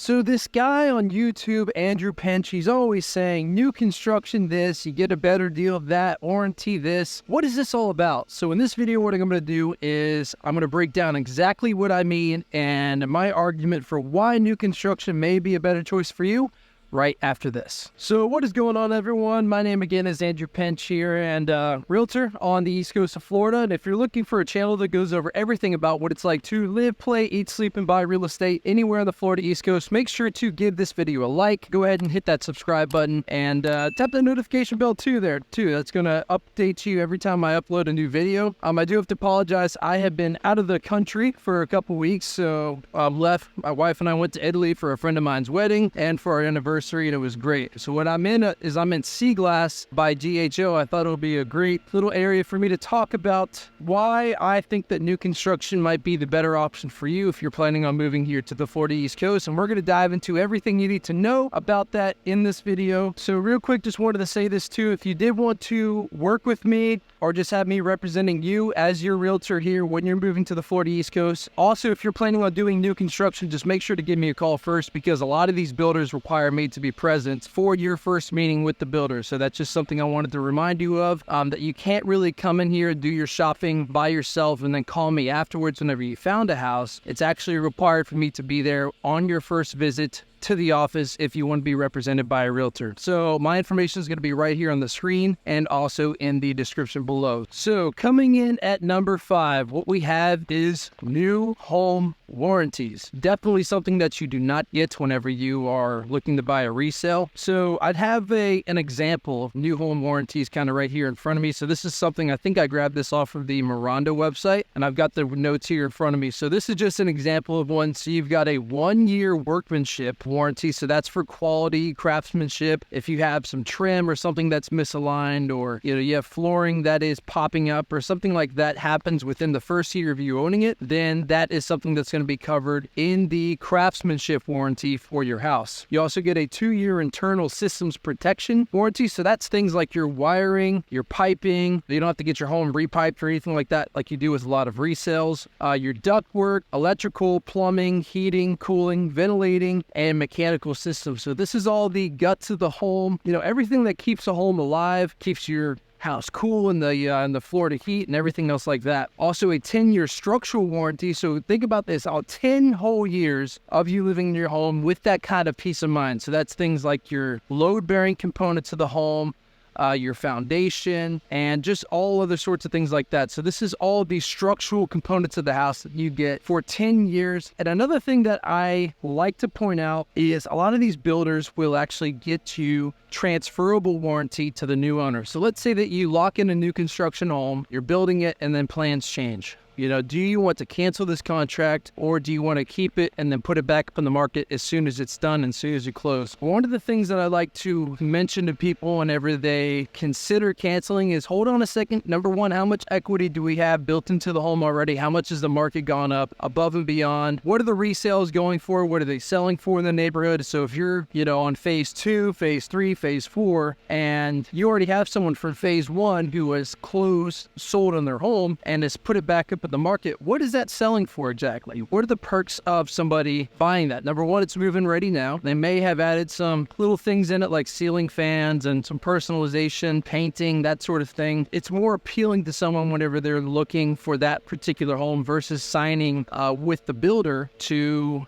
So this guy on YouTube, Andrew Pensch, he's always saying new construction this, you get a better deal of that, warranty this. What is this all about? So in this video, what I'm going to do is I'm going to break down exactly what I mean and my argument for why new construction may be a better choice for you right after this. So what is going on, everyone? My name again is Andrew Pensch here, and realtor on the East Coast of Florida. And if you're looking for a channel that goes over everything about what it's like to live, play, eat, sleep, and buy real estate anywhere on the Florida East Coast, make sure to give this video a like. Go ahead and hit that subscribe button and tap the notification bell there too. That's going to update you every time I upload a new video. I do have to apologize. I have been out of the country for a couple weeks, so left. My wife and I went to Italy for a friend of mine's wedding and for our anniversary. And it was great. So what I'm in I'm in Sea Glass by GHO. I thought it would be a great little area for me to talk about why I think that new construction might be the better option for you if you're planning on moving here to the Florida East Coast. And we're going to dive into everything you need to know about that in this video. So real quick, just wanted to say this too. If you did want to work with me or just have me representing you as your realtor here when you're moving to the Florida East Coast. Also, if you're planning on doing new construction, just make sure to give me a call first, because a lot of these builders require me to be present for your first meeting with the builder. So that's just something I wanted to remind you of, that you can't really come in here and do your shopping by yourself and then call me afterwards whenever you found a house. It's actually required for me to be there on your first visit to the office if you want to be represented by a realtor. So my information is going to be right here on the screen and also in the description below. So coming in at number 5, what we have is new home warranties. Definitely something that you do not get whenever you are looking to buy a resale. So I'd have an example of new home warranties kind of right here in front of me. So this is something, I think I grabbed this off of the Miranda website, and I've got the notes here in front of me. So this is just an example of one. So you've got a 1-year workmanship warranty. So that's for quality craftsmanship. If you have some trim or something that's misaligned, or you have flooring that is popping up or something like that happens within the first year of you owning it, then that is something that's going to be covered in the craftsmanship warranty for your house. You also get a 2-year internal systems protection warranty. So that's things like your wiring, your piping. You don't have to get your home repiped or anything like that like you do with a lot of resales. Your ductwork, electrical, plumbing, heating, cooling, ventilating, and mechanical systems. So this is all the guts of the home, everything that keeps a home alive, keeps your house cool in the Florida heat and everything else like that. Also a 10-year structural warranty. So think about this, 10 whole years of you living in your home with that kind of peace of mind. So that's things like your load-bearing components of the home, your foundation, and just all other sorts of things like that. So this is all the structural components of the house that you get for 10 years. And another thing that I like to point out is a lot of these builders will actually get you transferable warranty to the new owner. So let's say that you lock in a new construction home, you're building it, and then plans change. Do you want to cancel this contract, or do you want to keep it and then put it back up on the market as soon as it's done and as soon as you close? One of the things that I like to mention to people whenever they consider canceling is, hold on a second. Number one, how much equity do we have built into the home already? How much has the market gone up above and beyond? What are the resales going for? What are they selling for in the neighborhood? So if you're, on phase 2, phase 3, phase 4, and you already have someone from phase 1 who has sold on their home and has put it back up the market, what is that selling for exactly? What are the perks of somebody buying that? Number one, it's move-in ready now. They may have added some little things in it like ceiling fans and some personalization, painting, that sort of thing. It's more appealing to someone whenever they're looking for that particular home versus signing with the builder to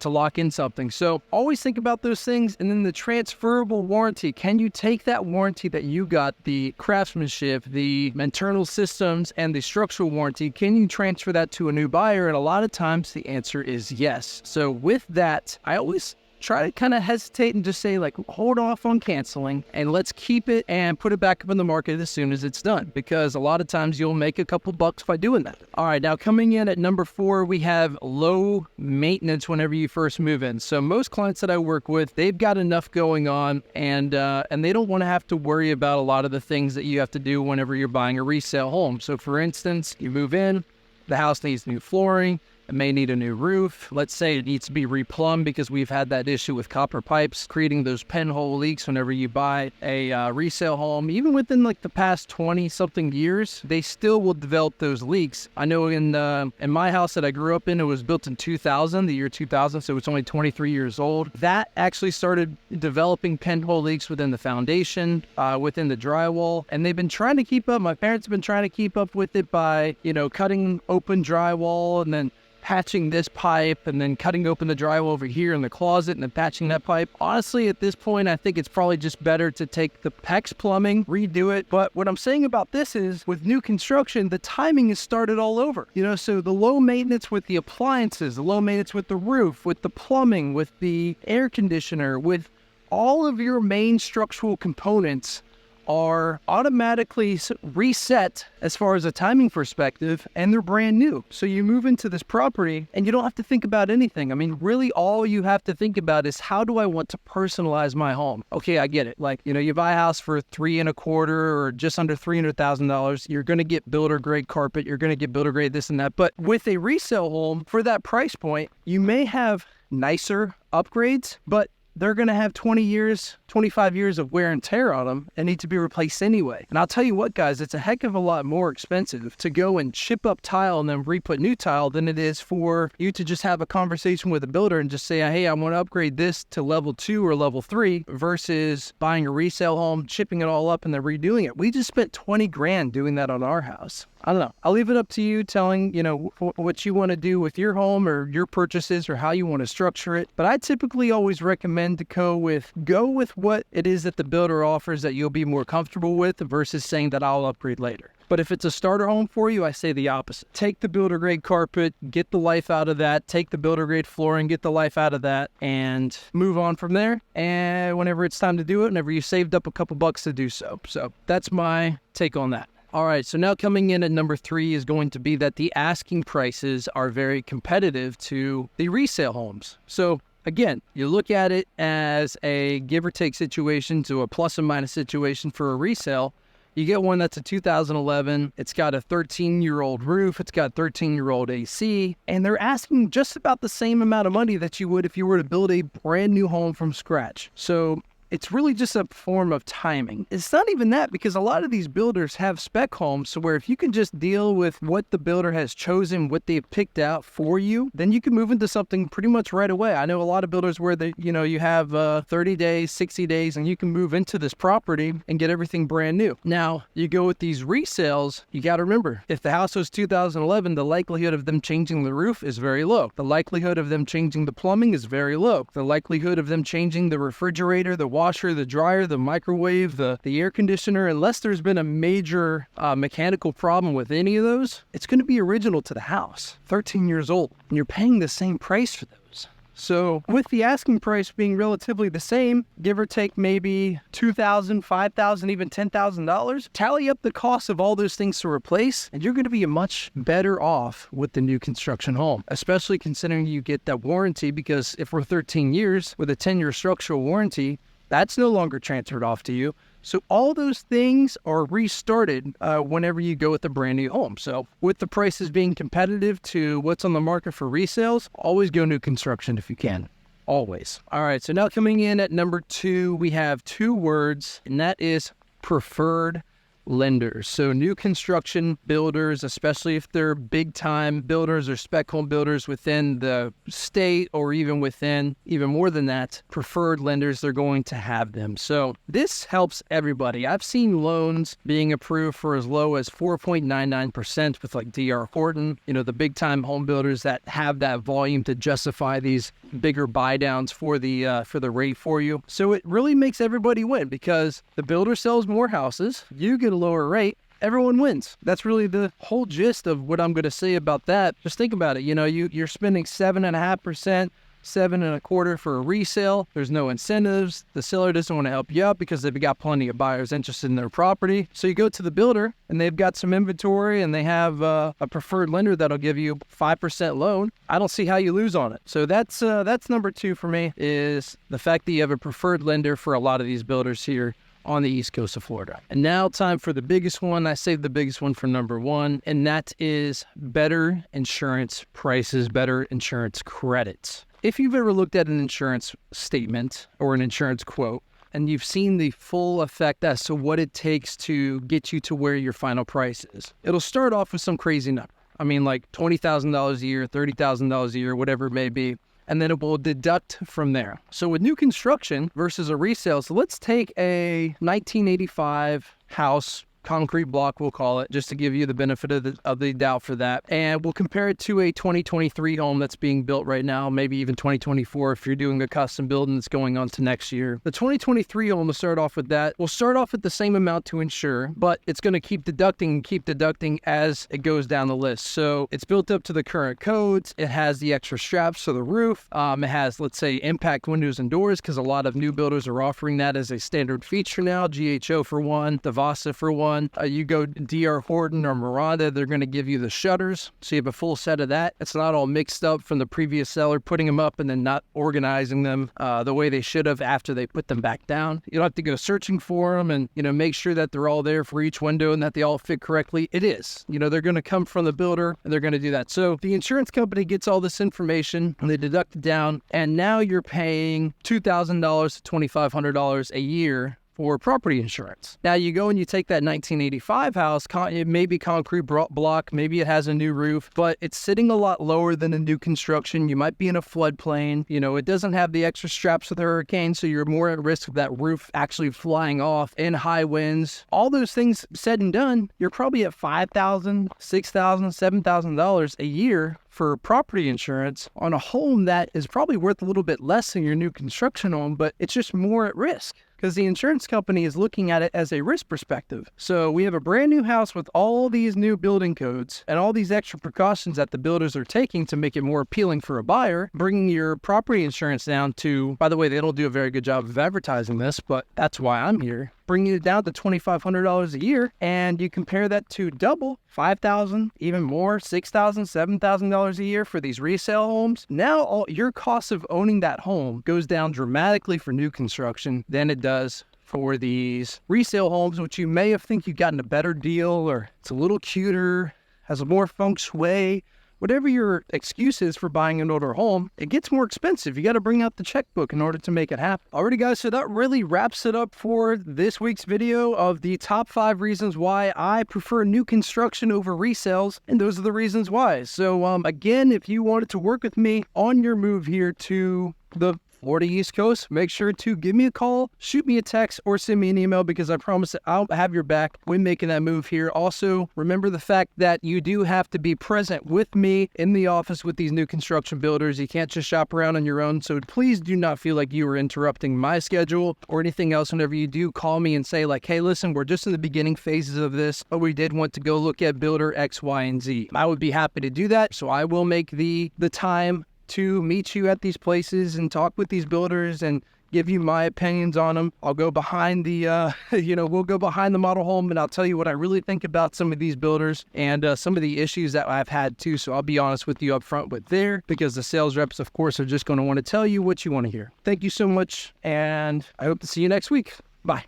lock in something. So always think about those things. And then the transferable warranty. Can you take that warranty that you got, the craftsmanship, the internal systems, and the structural warranty, can you transfer that to a new buyer? And a lot of times the answer is yes. So with that, I always try to kind of hesitate and just say, hold off on canceling and let's keep it and put it back up in the market as soon as it's done, because a lot of times you'll make a couple bucks by doing that. All right, now coming in at number 4, we have low maintenance whenever you first move in. So most clients that I work with, they've got enough going on, and they don't want to have to worry about a lot of the things that you have to do whenever you're buying a resale home. So for instance, you move in, the house needs new flooring, It may need a new roof. Let's say it needs to be replumbed because we've had that issue with copper pipes creating those pinhole leaks whenever you buy a resale home. Even within like the past 20 something years, they still will develop those leaks. I know in my house that I grew up in, it was built in 2000, the year 2000, so it's only 23 years old. That actually started developing pinhole leaks within the foundation, within the drywall, and they've been trying to keep up. My parents have been trying to keep up with it by, cutting open drywall and then patching this pipe and then cutting open the drywall over here in the closet and then patching that pipe. Honestly, at this point, I think it's probably just better to take the PEX plumbing, redo it. But what I'm saying about this is with new construction, the timing is started all over. So the low maintenance with the appliances, the low maintenance with the roof, with the plumbing, with the air conditioner, with all of your main structural components are automatically reset as far as a timing perspective, and they're brand new. So you move into this property and you don't have to think about anything. I mean, really all you have to think about is, how do I want to personalize my home? Okay, I get it. Like, you buy a house for $3.25 or just under $300,000. You're going to get builder grade carpet. You're going to get builder grade this and that. But with a resale home for that price point, you may have nicer upgrades, but they're going to have 20 years, 25 years of wear and tear on them and need to be replaced anyway. And I'll tell you what, guys, it's a heck of a lot more expensive to go and chip up tile and then re-put new tile than it is for you to just have a conversation with a builder and just say, hey, I want to upgrade this to level 2 or level 3 versus buying a resale home, chipping it all up and then redoing it. We just spent 20 grand doing that on our house. I don't know. I'll leave it up to you telling, what you want to do with your home or your purchases or how you want to structure it. But I typically always recommend to go with what it is that the builder offers that you'll be more comfortable with versus saying that I'll upgrade later. But if it's a starter home for you, I say the opposite. Take the builder grade carpet, get the life out of that, take the builder grade flooring, get the life out of that, and move on from there. And whenever it's time to do it, whenever you saved up a couple bucks to do so. So that's my take on that. All right, so now coming in at number 3 is going to be that the asking prices are very competitive to the resale homes. So again, you look at it as a give or take situation to a plus and minus situation for a resale. You get one that's a 2011, it's got a 13-year-old roof, it's got 13-year-old AC, and they're asking just about the same amount of money that you would if you were to build a brand new home from scratch. So it's really just a form of timing. It's not even that, because a lot of these builders have spec homes, so where if you can just deal with what the builder has chosen, what they've picked out for you, then you can move into something pretty much right away. I know a lot of builders where you have 30 days, 60 days, and you can move into this property and get everything brand new. Now, you go with these resales, you got to remember, if the house was 2011, the likelihood of them changing the roof is very low. The likelihood of them changing the plumbing is very low. The likelihood of them changing the refrigerator, the washer, the dryer, the microwave, the air conditioner, unless there's been a major mechanical problem with any of those, it's going to be original to the house. 13 years old, and you're paying the same price for those. So with the asking price being relatively the same, give or take maybe $2,000, $5,000, even $10,000, tally up the cost of all those things to replace, and you're going to be much better off with the new construction home, especially considering you get that warranty, because if we're 13 years with a 10-year structural warranty, that's no longer transferred off to you. So all those things are restarted whenever you go with a brand new home. So with the prices being competitive to what's on the market for resales, always go new construction if you can. Always. All right, so now coming in at number 2, we have 2 words, and that is preferred lenders. So new construction builders, especially if they're big time builders or spec home builders within the state or even within even more than that, preferred lenders, they're going to have them. So this helps everybody. I've seen loans being approved for as low as 4.99% with like D.R. Horton, the big time home builders that have that volume to justify these bigger buy downs for the rate for you. So it really makes everybody win, because the builder sells more houses, you get a lower rate, everyone wins. That's really the whole gist of what I'm going to say about that. Just think about it. You're spending 7.5%, 7.25% for a resale. There's no incentives. The seller doesn't want to help you out because they've got plenty of buyers interested in their property. So you go to the builder and they've got some inventory and they have a preferred lender that'll give you 5% loan. I don't see how you lose on it. So that's number 2 for me, is the fact that you have a preferred lender for a lot of these builders here on the East Coast of Florida. And now time for the biggest one. I saved the biggest one for number one, and that is better insurance prices, better insurance credits. If you've ever looked at an insurance statement or an insurance quote, and you've seen the full effect as to what it takes to get you to where your final price is, it'll start off with some crazy number. I mean, like $20,000 a year, $30,000 a year, whatever it may be. And then it will deduct from there. So with new construction versus a resale, so let's take a 1985 house, concrete block, we'll call it, just to give you the benefit of the doubt for that. And we'll compare it to a 2023 home that's being built right now, maybe even 2024 if you're doing a custom build and it's going on to next year. The 2023 home, we'll start off with that. We'll start off with the same amount to insure, but it's going to keep deducting as it goes down the list. So it's built up to the current codes. It has the extra straps for the roof. It has, let's say, impact windows and doors, because a lot of new builders are offering that as a standard feature now. GHO for one, Devassa for one. You go DR Horton or Miranda, they're going to give you the shutters. So you have a full set of that. It's not all mixed up from the previous seller putting them up and then not organizing them the way they should have after they put them back down. You don't have to go searching for them and, make sure that they're all there for each window and that they all fit correctly. It is. They're going to come from the builder and they're going to do that. So the insurance company gets all this information and they deduct it down. And now you're paying $2,000 to $2,500 a year for property insurance. Now you go and you take that 1985 house, it may be concrete block, maybe it has a new roof, but it's sitting a lot lower than a new construction. You might be in a floodplain. It doesn't have the extra straps for the hurricane, so you're more at risk of that roof actually flying off in high winds. All those things said and done, you're probably at $5,000, $6,000, $7,000 a year for property insurance on a home that is probably worth a little bit less than your new construction home, but it's just more at risk, because the insurance company is looking at it as a risk perspective. So we have a brand new house with all these new building codes and all these extra precautions that the builders are taking to make it more appealing for a buyer, bringing your property insurance down to, by the way, they don't do a very good job of advertising this, but that's why I'm here, bringing it down to $2,500 a year. And you compare that to double, $5,000, even more, $6,000, $7,000 a year for these resale homes. Now all your cost of owning that home goes down dramatically for new construction than it does for these resale homes, which you may have think you've gotten a better deal, or it's a little cuter, has a more feng shui. Whatever your excuse is for buying an older home, it gets more expensive. You got to bring out the checkbook in order to make it happen. Alrighty, guys, so that really wraps it up for this week's video of the top 5 reasons why I prefer new construction over resales, and those are the reasons why. So again, if you wanted to work with me on your move here to the Florida East Coast, make sure to give me a call, shoot me a text, or send me an email, because I promise that I'll have your back when making that move here. Also, remember the fact that you do have to be present with me in the office with these new construction builders. You can't just shop around on your own, so please do not feel like you are interrupting my schedule or anything else. Whenever you do call me and say like, hey, listen, we're just in the beginning phases of this, but we did want to go look at builder X, Y, and Z. I would be happy to do that, so I will make the time to meet you at these places and talk with these builders and give you my opinions on them. I'll go behind the, we'll go behind the model home and I'll tell you what I really think about some of these builders and some of the issues that I've had too. So I'll be honest with you up front with there, because the sales reps, of course, are just going to want to tell you what you want to hear. Thank you so much, and I hope to see you next week. Bye.